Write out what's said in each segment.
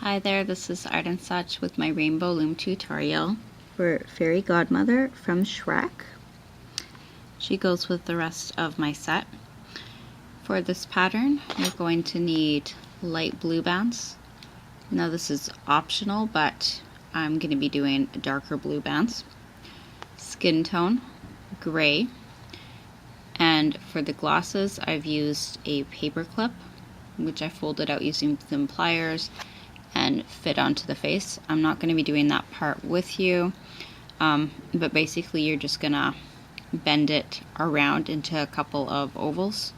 Hi there, this is Art and Such with my Rainbow Loom tutorial for Fairy Godmother from Shrek. She goes with the rest of my set. For this pattern, you're going to need light blue bands. Now this is optional, but I'm going to be doing darker blue bands. Skin tone, gray. And for the glosses, I've used a paper clip, which I folded out using some pliers and fit onto the face. I'm not going to be doing that part with you, but basically you're just going to bend it around into a couple of ovals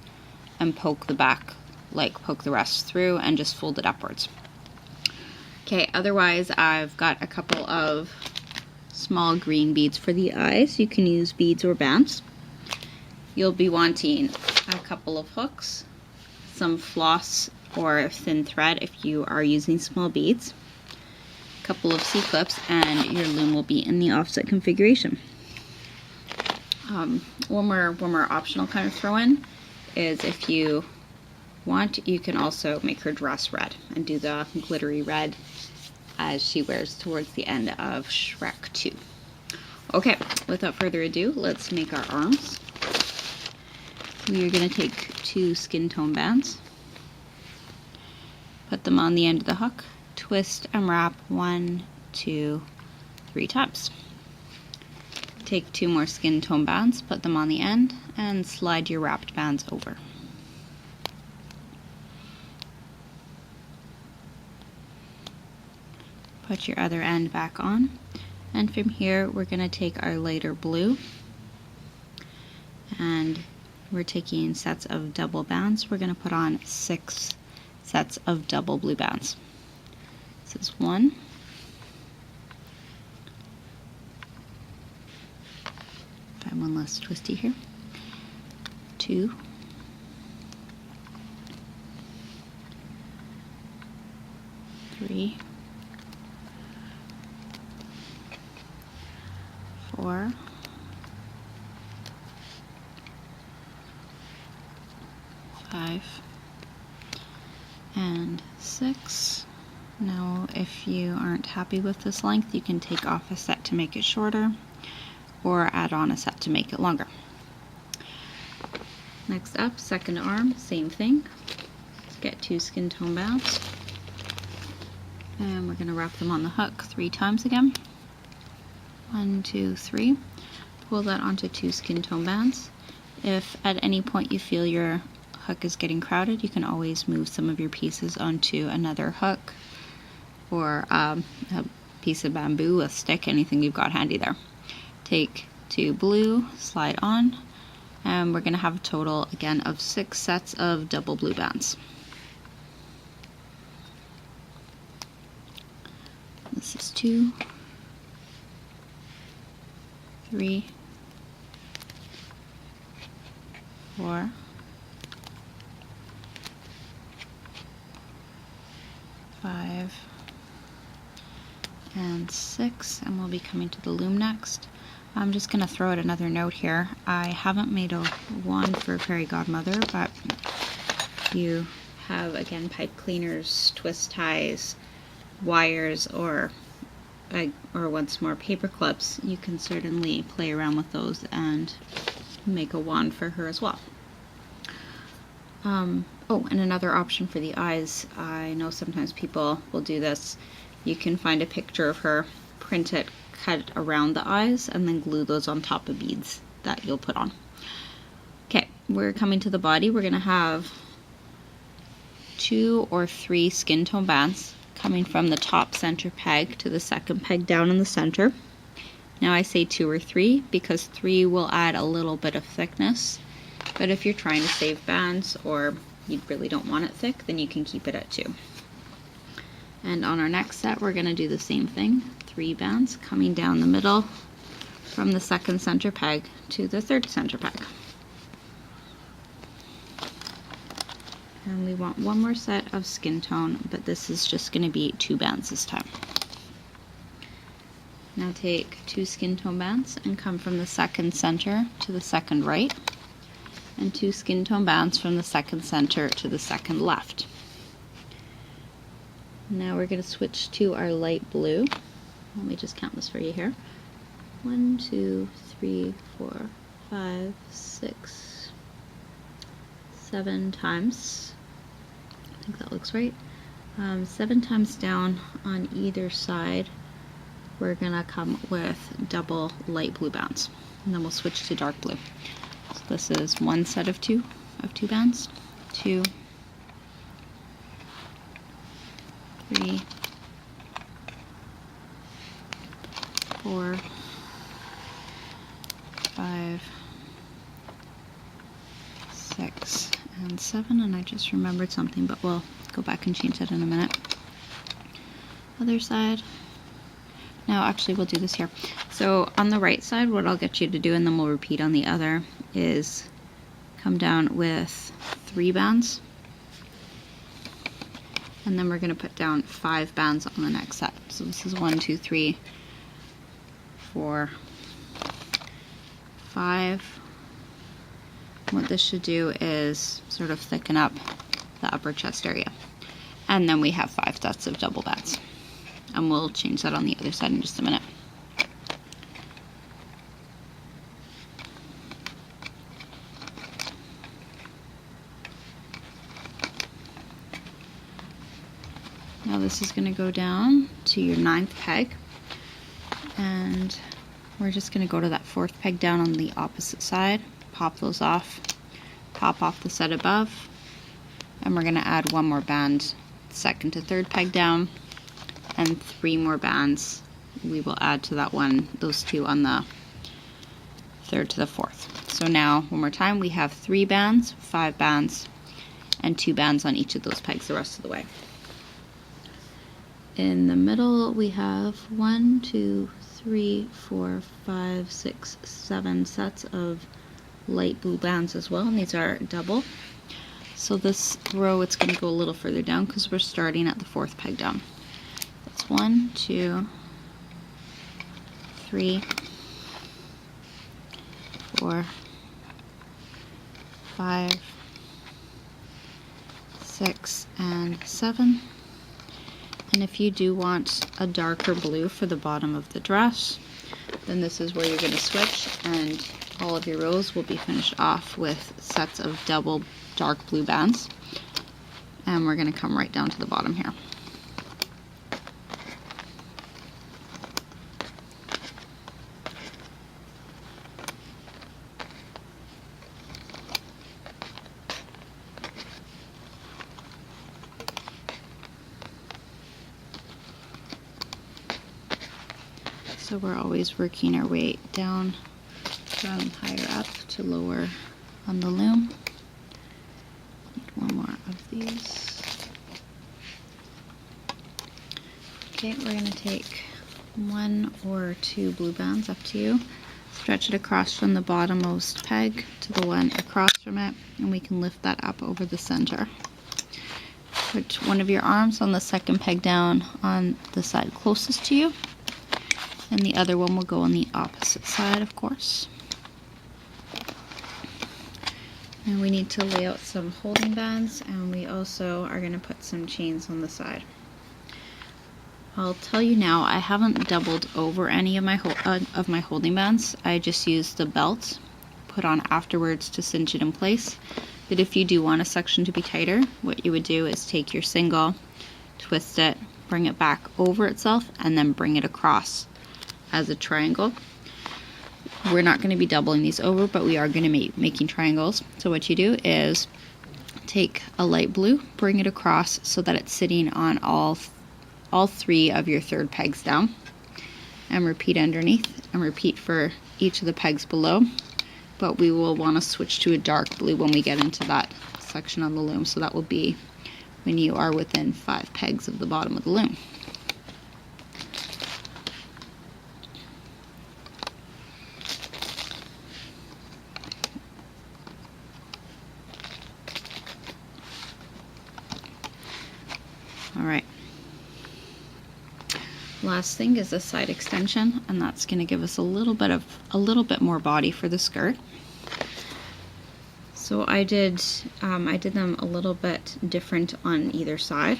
and poke the back, like poke the rest through, and just fold it upwards. Okay, otherwise I've got a couple of small green beads for the eyes. You can use beads or bands. You'll be wanting a couple of hooks, some floss or thin thread if you are using small beads, a couple of C-clips, and your loom will be in the offset configuration. One more optional kind of throw in is if you want, you can also make her dress red and do the glittery red as she wears towards the end of Shrek 2. Okay, without further ado, let's make our arms. We are going to take 2 skin tone bands, put them on the end of the hook, twist and wrap 1, 2, 3 times. Take 2 more skin tone bands, put them on the end, and slide your wrapped bands over. Put your other end back on, and from here we're going to take our lighter blue, and we're taking sets of double bands. We're going to put on 6 sets of double blue bands. This is 1, 1 less twisty here, 2, 3, 4, 5, and 6. Now if you aren't happy with this length, you can take off a set to make it shorter or add on a set to make it longer. Next up, second arm, same thing. Let's get 2 skin tone bands, and we're going to wrap them on the hook 3 times again. 1, 2, 3. Pull that onto 2 skin tone bands. If at any point you feel your hook is getting crowded, you can always move some of your pieces onto another hook or a piece of bamboo, a stick, anything you've got handy there. Take 2 blue, slide on, and we're going to have a total again of 6 sets of double blue bands. This is 2, 3, 4, 5, and 6, and we'll be coming to the loom next. I'm just going to throw out another note here. I haven't made a wand for Fairy Godmother, but if you have, again, pipe cleaners, twist ties, wires, or once more paper clips, you can certainly play around with those and make a wand for her as well. Oh, and another option for the eyes, I know sometimes people will do this. You can find a picture of her, print it, cut it around the eyes, and then glue those on top of beads that you'll put on. Okay, we're coming to the body. We're going to have 2 or 3 skin tone bands coming from the top center peg to the second peg down in the center. Now I say 2 or 3 because 3 will add a little bit of thickness, but if you're trying to save bands or you really don't want it thick, then you can keep it at 2. And on our next set, we're going to do the same thing. 3 bands coming down the middle from the second center peg to the third center peg. And we want 1 more set of skin tone, but this is just going to be 2 bands this time. Now take 2 skin tone bands and come from the second center to the second right, and 2 skin tone bands from the second center to the second left. Now we're going to switch to our light blue. Let me just count this for you here. 1, 2, 3, 4, 5, 6, 7 times. I think that looks right. 7 times down on either side, we're gonna come with double light blue bands, and then we'll switch to dark blue. So this is one set of two bands. 2, 3, 4, 5, 6, and 7, and I just remembered something, but we'll go back and change that in a minute. Other side. Now actually we'll do this here. So on the right side, what I'll get you to do, and then we'll repeat on the other, is come down with 3 bands, and then we're going to put down 5 bands on the next set. So this is 1, 2, 3, 4, 5. What this should do is sort of thicken up the upper chest area. And then we have 5 sets of double bands. And we'll change that on the other side in just a minute. Now this is going to go down to your 9th peg. And we're just going to go to that 4th peg down on the opposite side. Pop those off. Pop off the set above. And we're going to add 1 more band, 2nd to 3rd peg down, and 3 more bands we will add to that one, those 2 on the 3rd to the 4th. So now, one more time, we have 3 bands, 5 bands, and 2 bands on each of those pegs the rest of the way. In the middle, we have 1, 2, 3, 4, 5, 6, 7 sets of light blue bands as well, and these are double. So this row, it's going to go a little further down because we're starting at the 4th peg down. That's 1, 2, 3, 4, 5, 6, and 7. And if you do want a darker blue for the bottom of the dress, then this is where you're going to switch, and all of your rows will be finished off with sets of double dark blue bands. And we're going to come right down to the bottom here. So we're always working our way down from higher up to lower on the loom. Need 1 more of these. Okay, we're going to take 1 or 2 blue bands, up to you. Stretch it across from the bottommost peg to the one across from it, and we can lift that up over the center. Put one of your arms on the 2nd peg down on the side closest to you, and the other one will go on the opposite side, of course. And we need to lay out some holding bands, and we also are going to put some chains on the side. I'll tell you now, I haven't doubled over any of my holding bands. I just used the belt put on afterwards to cinch it in place. But if you do want a section to be tighter, what you would do is take your single, twist it, bring it back over itself, and then bring it across as a triangle. We're not going to be doubling these over, but we are going to be making triangles. So what you do is take a light blue, bring it across so that it's sitting on all 3 of your 3rd pegs down, and repeat underneath, and repeat for each of the pegs below. But we will want to switch to a dark blue when we get into that section on the loom, so that will be when you are within 5 pegs of the bottom of the loom. Alright, last thing is a side extension, and that's going to give us a little bit more body for the skirt. So I did them a little bit different on either side.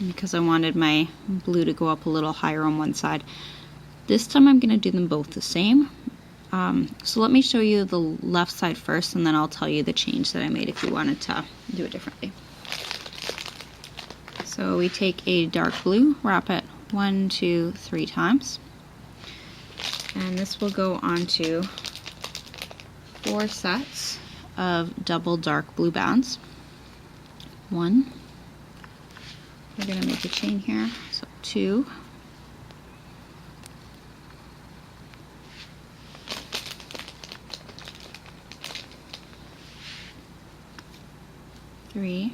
because I wanted my blue to go up a little higher on one side. This time I'm going to do them both the same. So let me show you the left side first, and then I'll tell you the change that I made if you wanted to do it differently. So we take a dark blue, wrap it 1, 2, 3 times, and this will go onto 4 sets of double dark blue bands. 1, we're going to make a chain here, so 2, 3,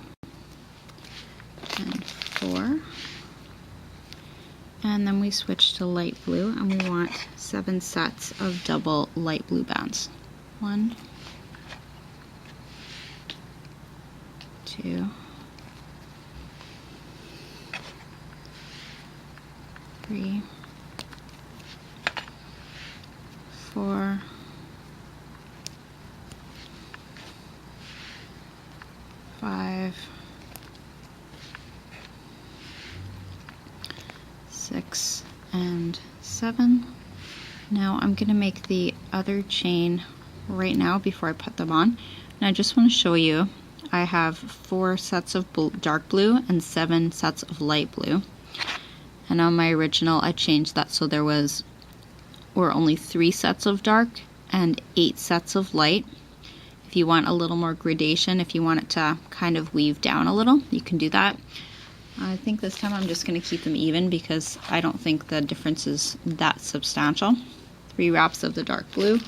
and 4, and then we switch to light blue, and we want 7 sets of double light blue bands. 1, 2, 3, 4, 5, 6, and 7. Now I'm going to make the other chain right now before I put them on. And I just want to show you, I have 4 sets of dark blue and 7 sets of light blue. And on my original I changed that so there were only 3 sets of dark and 8 sets of light. If you want a little more gradation, if you want it to kind of weave down a little, you can do that. I think this time I'm just going to keep them even because I don't think the difference is that substantial. 3 wraps of the dark blue,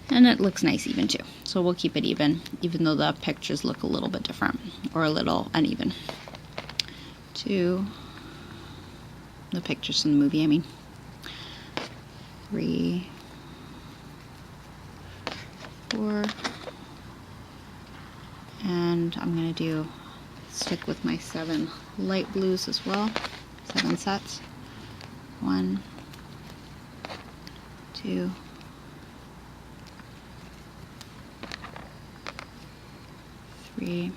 and it looks nice even too. So we'll keep it even though the pictures look a little bit different or a little uneven. 2, the pictures in the movie, I mean. 3, 4, and I'm going to stick with my 7 light blues as well. 7 sets. 1, 2, 3,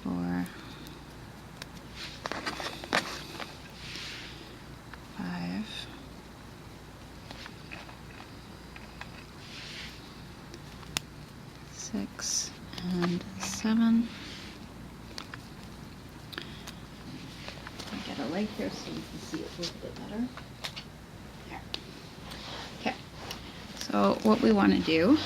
4, 5, 6, and 7. I get a light here so you can see it a little bit better. There. Okay, so what we want to do,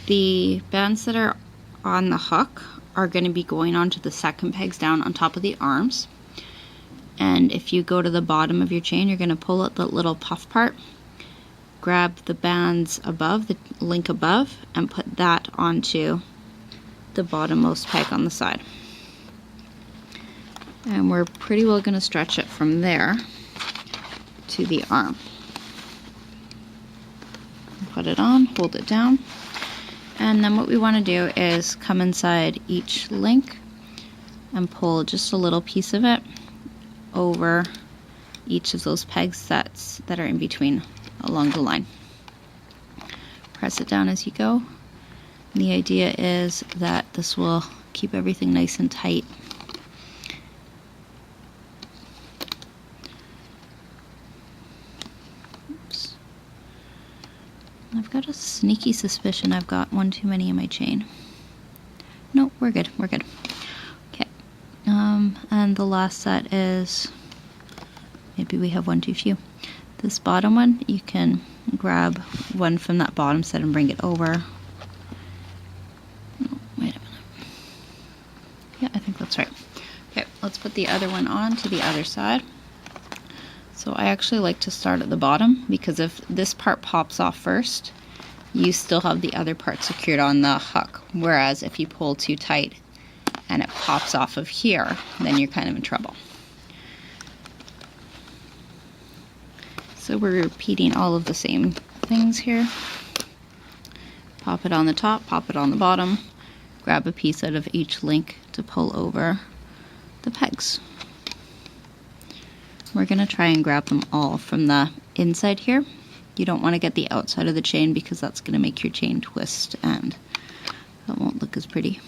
the bands that are on the hook are going to be going onto the second pegs down on top of the arms. And if you go to the bottom of your chain, you're going to pull out the little puff part, grab the bands above, the link above, and put that onto the bottommost peg on the side. And we're pretty well going to stretch it from there to the arm. Put it on, hold it down, and then what we want to do is come inside each link and pull just a little piece of it over each of those peg sets that are in between along the line. Press it down as you go. And the idea is that this will keep everything nice and tight. Oops. I've got a sneaky suspicion I've got one too many in my chain. No, we're good, we're good. Okay, and the last set is, maybe we have one too few. This bottom one, you can grab one from that bottom set and bring it over. Oh, wait a minute. Yeah, I think that's right. Okay, let's put the other one on to the other side. So I actually like to start at the bottom because if this part pops off first, you still have the other part secured on the hook. Whereas if you pull too tight and it pops off of here, then you're kind of in trouble. So we're repeating all of the same things here. Pop it on the top, pop it on the bottom, grab a piece out of each link to pull over the pegs. We're going to try and grab them all from the inside here. You don't want to get the outside of the chain because that's going to make your chain twist and that won't look as pretty.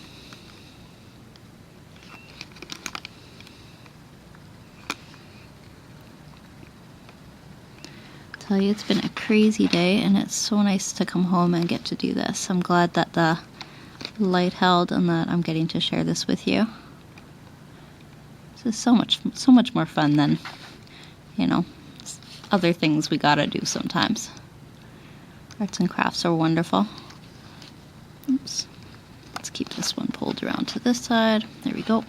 tell you, it's been a crazy day, and it's so nice to come home and get to do this. I'm glad that the light held and that I'm getting to share this with you. This is so much more fun than, you know, other things we gotta do sometimes. Arts and crafts are wonderful. Oops. Let's keep this one pulled around to this side. There we go.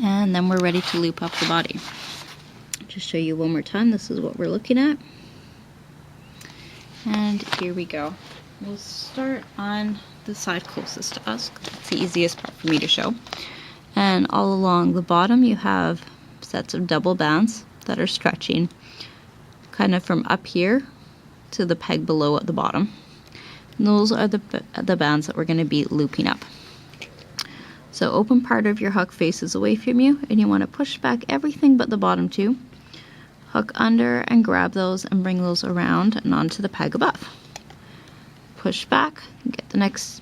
And then we're ready to loop up the body. Just show you one more time, this is what we're looking at. And here we go. We'll start on the side closest to us, because it's the easiest part for me to show. And all along the bottom you have sets of double bands that are stretching kind of from up here to the peg below at the bottom. And those are the bands that we're going to be looping up. So open part of your hook faces away from you, and you want to push back everything but the bottom two. Hook under and grab those and bring those around and onto the peg above. Push back, get the next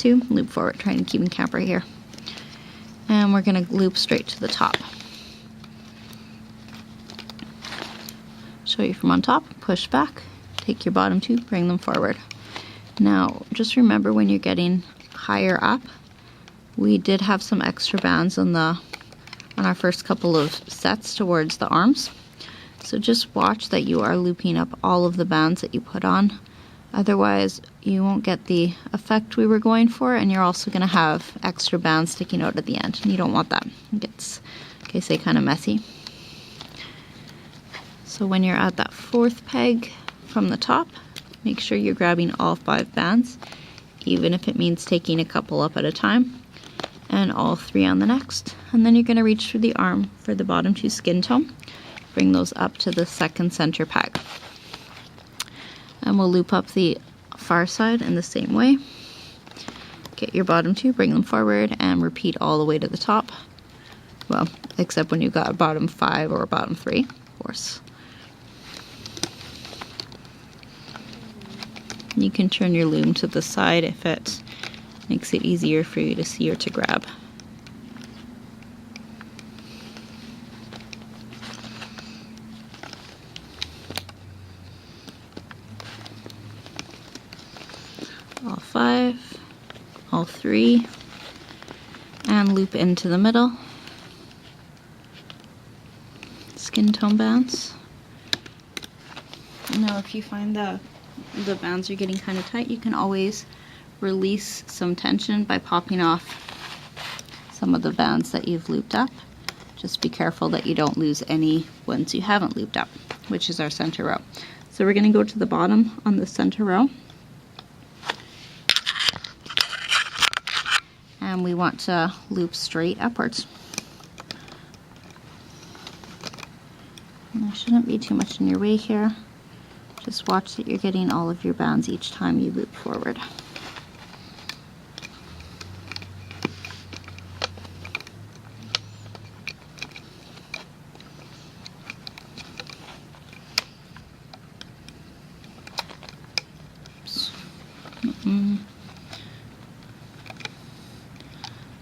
two, loop forward, trying to keep in camp right here. And we're going to loop straight to the top. Show you from on top, push back, take your bottom two, bring them forward. Now, just remember when you're getting higher up, we did have some extra bands on our first couple of sets towards the arms. So just watch that you are looping up all of the bands that you put on. Otherwise, you won't get the effect we were going for, and you're also going to have extra bands sticking out at the end. And you don't want that. It gets, like I say, kind of messy. So when you're at that fourth peg from the top, make sure you're grabbing all 5 bands, even if it means taking a couple up at a time, and all 3 on the next. And then you're going to reach through the arm for the bottom 2 skin tone. Bring those up to the second center peg. And we'll loop up the far side in the same way. Get your bottom 2, bring them forward, and repeat all the way to the top. Well, except when you've got a bottom 5 or a bottom 3, of course. You can turn your loom to the side if it makes it easier for you to see or to grab. All 5, all 3, and loop into the middle. Skin tone bands. Now if you find the bands are getting kind of tight, you can always release some tension by popping off some of the bands that you've looped up. Just be careful that you don't lose any ones you haven't looped up, which is our center row. So we're going to go to the bottom on the center row. And we want to loop straight upwards. And there shouldn't be too much in your way here. Just watch that you're getting all of your bands each time you loop forward. Oops.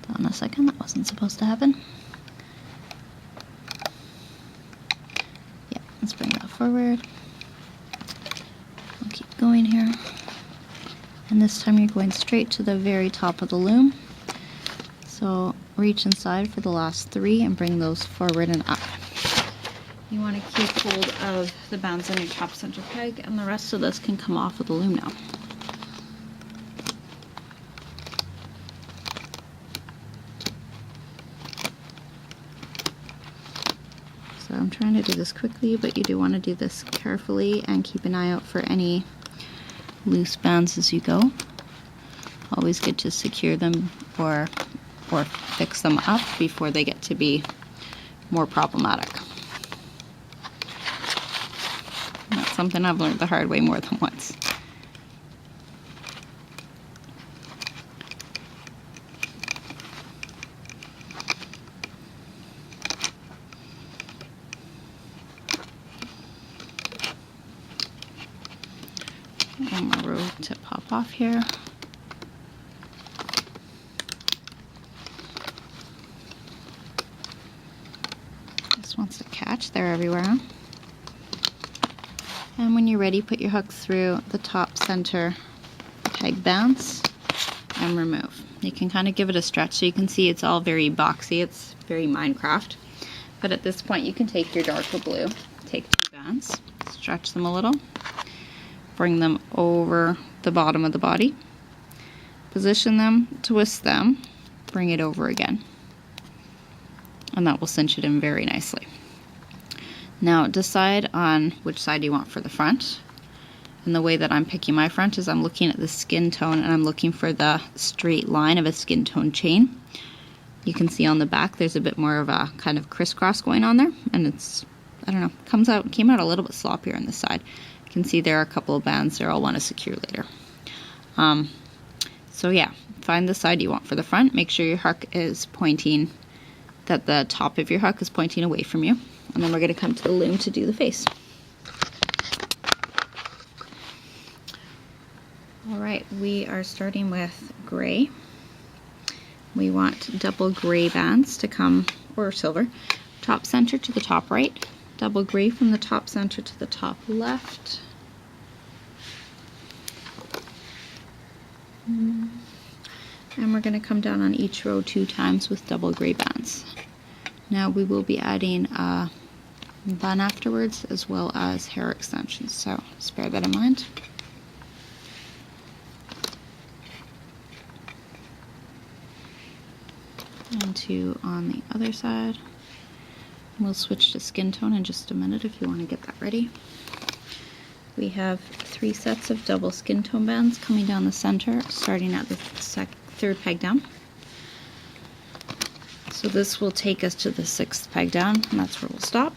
Hold on a second, that wasn't supposed to happen. Yeah, let's bring that forward. We'll keep going here. And this time you're going straight to the very top of the loom. So reach inside for the last 3 and bring those forward and up. You want to keep hold of the bands on your top center peg, and the rest of this can come off of the loom now. So I'm trying to do this quickly, but you do want to do this carefully and keep an eye out for any loose bands as you go. Always good to secure them or fix them up before they get to be more problematic. And that's something I've learned the hard way more than once. One more row to pop off here. This wants to catch, they're everywhere. And when you're ready, put your hook through the top center peg bands and remove. You can kind of give it a stretch so you can see it's all very boxy, it's very Minecraft. But at this point you can take your darker blue, take 2 bands, stretch them a little, bring them over the bottom of the body, position them, twist them, bring it over again. And that will cinch it in very nicely. Now decide on which side you want for the front. And the way that I'm picking my front is I'm looking at the skin tone and I'm looking for the straight line of a skin tone chain. You can see on the back there's a bit more of a kind of crisscross going on there, and it's, I don't know, came out a little bit sloppier on this side. You can see there are a couple of bands there I'll want to secure later. So yeah, find the side you want for the front. Make sure your hook is pointing, that the top of your hook is pointing away from you. And then we're going to come to the loom to do the face. Alright, we are starting with gray. We want double gray bands to come, or silver, top center to the top right, double gray from the top center to the top left. And we're going to come down on each row 2 times with double gray bands. Now we will be adding a bun afterwards, as well as hair extensions, so just bear that in mind. And 2 on the other side. We'll switch to skin tone in just a minute if you want to get that ready. We have 3 sets of double skin tone bands coming down the center, starting at the 3rd peg down. So this will take us to the 6th peg down, and that's where we'll stop.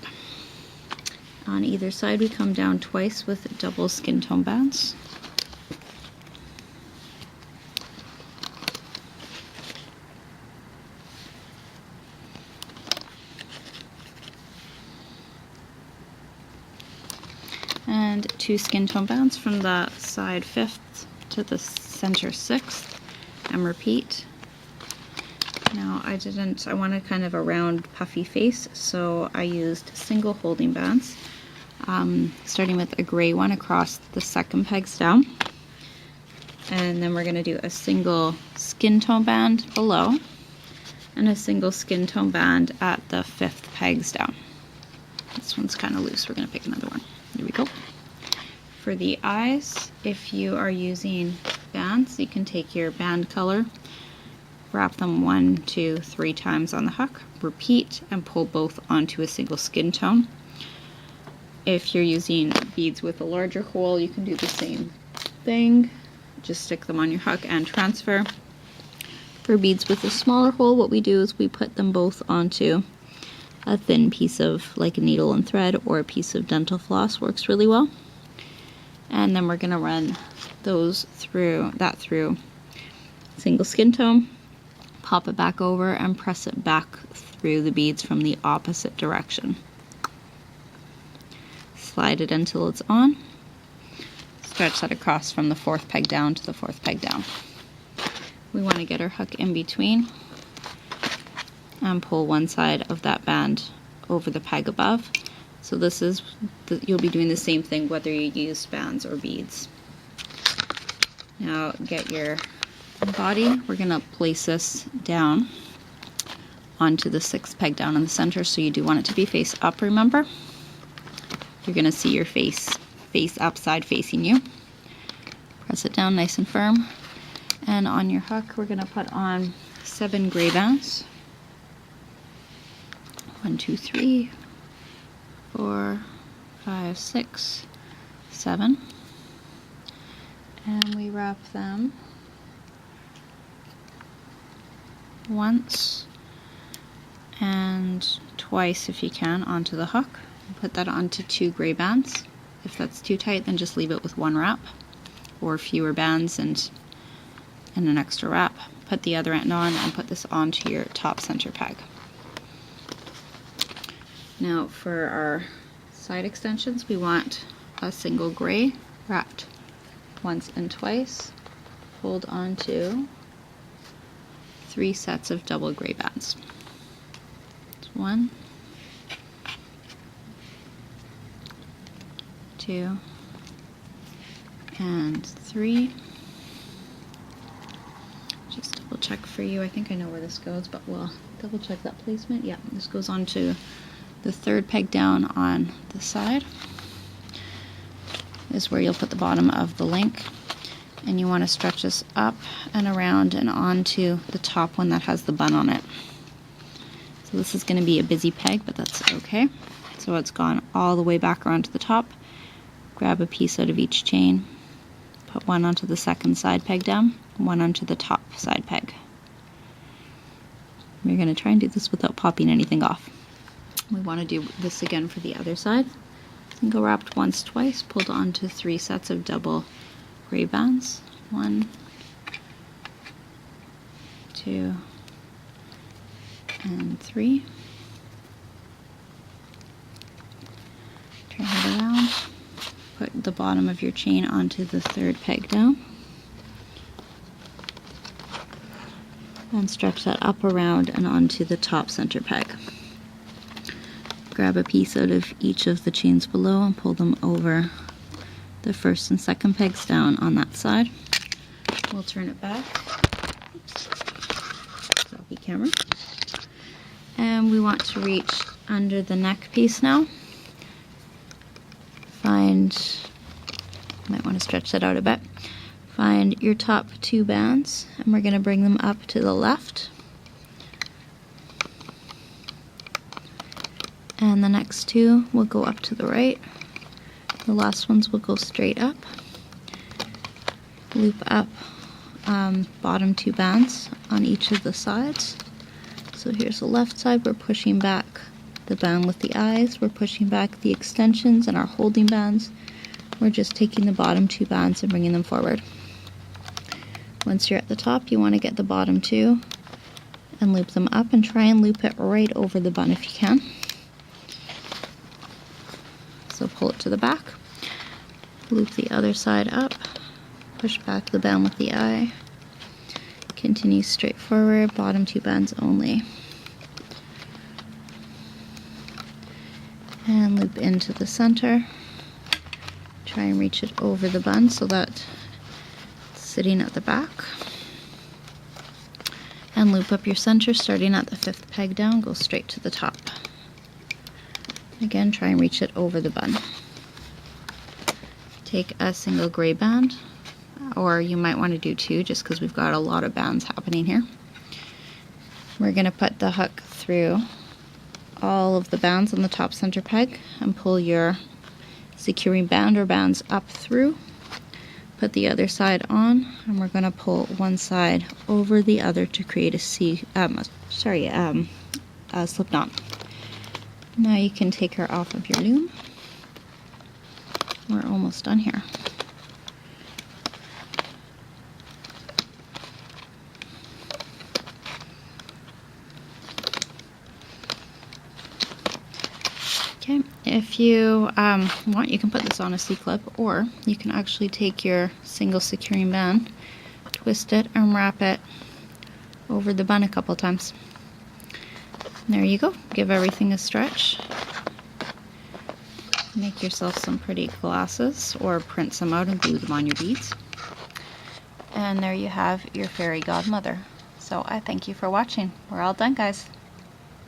On either side we come down twice with double skin tone bands. And 2 skin tone bands from the side 5th to the center 6th, and repeat. Now I wanted kind of a round puffy face, so I used single holding bands, starting with a gray one across the 2nd pegs down, and then we're going to do a single skin tone band below and a single skin tone band at the 5th pegs down. This one's kind of loose, we're going to pick another one. Here we go. For the eyes, if you are using bands, you can take your band color, wrap them 1, 2, 3 times on the hook, repeat, and pull both onto a single skin tone. If you're using beads with a larger hole, you can do the same thing. Just stick them on your hook and transfer. For beads with a smaller hole, what we do is we put them both onto a thin piece of, like a needle and thread, or a piece of dental floss works really well. And then we're going to run those through single skin tone, pop it back over, and press it back through the beads from the opposite direction. Slide it until it's on. Stretch that across from the 4th peg down to the 4th peg down. We want to get our hook in between and pull one side of that band over the peg above. So this is, you'll be doing the same thing whether you use bands or beads. Now get your body, we're going to place this down onto the 6th peg down in the center, so you do want it to be face up, remember. You're going to see your face upside facing you. Press it down nice and firm, and on your hook we're going to put on 7 gray bands. 1, 2, 3, 4, 5, 6, 7, and we wrap them once and twice if you can onto the hook. Put that onto 2 gray bands. If that's too tight, then just leave it with 1 wrap, or fewer bands and an extra wrap. Put the other end on and put this onto your top center peg. Now for our side extensions, we want a single gray wrapped once and twice, hold onto 3 sets of double gray bands. 1, 2, and 3. Just double check for you. I think I know where this goes, but we'll double check that placement. Yeah, this goes on to the 3rd peg down on the side. This is where you'll put the bottom of the link. And you want to stretch this up and around and onto the top one that has the bun on it. So this is going to be a busy peg, but that's okay. So it's gone all the way back around to the top. Grab a piece out of each chain, put one onto the 2nd side peg down, one onto the top side peg. We're going to try and do this without popping anything off. We want to do this again for the other side. Single wrapped once, twice, pulled onto 3 sets of double gray bands. 1, 2, and 3. Turn it around. Put the bottom of your chain onto the 3rd peg down. And stretch that up around and onto the top center peg. Grab a piece out of each of the chains below and pull them over the 1st and 2nd pegs down on that side. We'll turn it back. Selfie camera. And we want to reach under the neck piece now. Might want to stretch that out a bit. Find your top 2 bands, and we're going to bring them up to the left. And the next 2 will go up to the right. The last ones will go straight up. Loop up bottom 2 bands on each of the sides. So here's the left side, we're pushing back the band with the eyes, we're pushing back the extensions and our holding bands. We're just taking the bottom 2 bands and bringing them forward. Once you're at the top, you want to get the bottom 2 and loop them up, and try and loop it right over the bun if you can. So pull it to the back, loop the other side up, push back the band with the eye, continue straight forward, bottom 2 bands only. And loop into the center. Try and reach it over the bun so that it's sitting at the back. And loop up your center, starting at the 5th peg down, go straight to the top. Again, try and reach it over the bun. Take a single gray band, or you might want to do 2 just because we've got a lot of bands happening here. We're going to put the hook through all of the bands on the top center peg and pull your securing band or bands up through. Put the other side on, and we're going to pull one side over the other to create a slip knot. Now you can take her off of your loom. We're almost done here. Okay, if you want, you can put this on a C-clip, or you can actually take your single securing band, twist it, and wrap it over the bun a couple times. There you go. Give everything a stretch. Make yourself some pretty glasses, or print some out and glue them on your beads. And there you have your fairy godmother. So I thank you for watching. We're all done, guys.